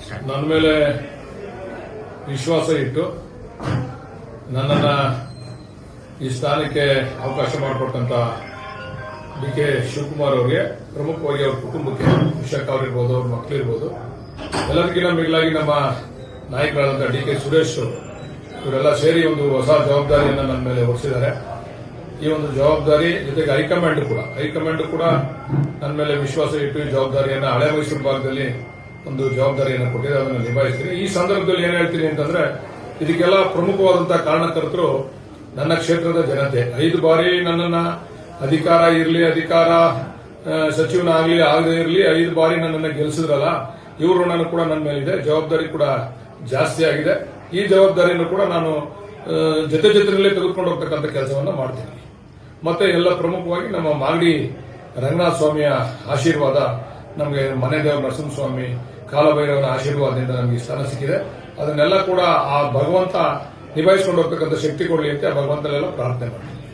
ನನ್ನ ಮೇಲೆ ವಿಶ್ವಾಸ ಇಟ್ಟು ನನ್ನನ್ನ ಈ ಸ್ಥಾನಕ್ಕೆ ಅವಕಾಶ ಮಾಡಿಕೊಟ್ಟಂತ ಡಿ.ಕೆ. ಶಿವಕುಮಾರ್ ಅವರಿಗೆ, ಪ್ರಮುಖವಾಗಿ ಅವ್ರ ಕುಟುಂಬಕ್ಕೆ, ವಿಶಾಖ ಅವರಿರ್ಬೋದು, ಅವ್ರ ಮಕ್ಕಳಿರ್ಬೋದು, ಎಲ್ಲರಿಗಿಂತ ಮಿಗಿಲಾಗಿ ನಮ್ಮ ನಾಯಕರಾದಂತಹ ಡಿ.ಕೆ. ಸುರೇಶ್ ಇವರೆಲ್ಲ ಸೇರಿ ಒಂದು ಹೊಸ ಜವಾಬ್ದಾರಿಯನ್ನು ನನ್ನ ಮೇಲೆ ಹೊರಿಸಿದ್ದಾರೆ. ಈ ಒಂದು ಜವಾಬ್ದಾರಿ ಜೊತೆಗೆ ಹೈಕಮಾಂಡ್ ಕೂಡ ನನ್ನ ಮೇಲೆ ವಿಶ್ವಾಸ ಇಟ್ಟು ಈ ಜವಾಬ್ದಾರಿಯನ್ನು ಹಳೆ ಮೈಸೂರು ಭಾಗದಲ್ಲಿ ಒಂದು ಜವಾಬ್ದಾರಿಯನ್ನು ಕೊಟ್ಟಿದೆ. ಅದನ್ನು ನಿಭಾಯಿಸ್ತೀನಿ. ಈ ಸಂದರ್ಭದಲ್ಲಿ ಏನ್ ಹೇಳ್ತೀನಿ ಅಂತಂದ್ರೆ, ಇದಕ್ಕೆಲ್ಲ ಪ್ರಮುಖವಾದಂತಹ ಕಾರಣಕರ್ತರು ನನ್ನ ಕ್ಷೇತ್ರದ ಜನತೆ. 5 ಬಾರಿ ನನ್ನನ್ನ ಅಧಿಕಾರ ಸಚಿವನಾಗಲಿ ಆಗದೇ ಇರಲಿ 5 ಬಾರಿ ನನ್ನನ್ನು ಗೆಲ್ಲಿಸಿದ್ರಲ್ಲ, ಇವರು ಋಣನೂ ಕೂಡ ನನ್ನ ಮೇಲಿದೆ. ಜವಾಬ್ದಾರಿ ಕೂಡ ಜಾಸ್ತಿ ಆಗಿದೆ. ಈ ಜವಾಬ್ದಾರಿಯನ್ನು ಕೂಡ ನಾನು ಜೊತೆಯಲ್ಲೇ ತೆಗೆದುಕೊಂಡು ಹೋಗ್ತಕ್ಕಂಥ ಕೆಲಸವನ್ನ ಮಾಡ್ತೀನಿ. ಮತ್ತೆ ಎಲ್ಲ ಪ್ರಮುಖವಾಗಿ ನಮ್ಮ ಮಾಗಡಿ ರಂಗನಾಥ ಸ್ವಾಮಿಯ ಆಶೀರ್ವಾದ, ನಮಗೆ ಮನೆ ದೇವರ ನರಸಿಂಹಸ್ವಾಮಿ, ಕಾಲಭೈರವನ ಆಶೀರ್ವಾದದಿಂದ ನಮಗೆ ಸ್ಥಾನ ಸಿಕ್ಕಿದೆ. ಅದನ್ನೆಲ್ಲ ಕೂಡ ಆ ಭಗವಂತ ನಿಭಾಯಿಸಿಕೊಂಡು ಹೋಗ್ತಕ್ಕಂಥ ಶಕ್ತಿ ಕೊಡಲಿ ಅಂತ ಭಗವಂತನೆಲ್ಲ ಪ್ರಾರ್ಥನೆ ಮಾಡ್ತೀನಿ.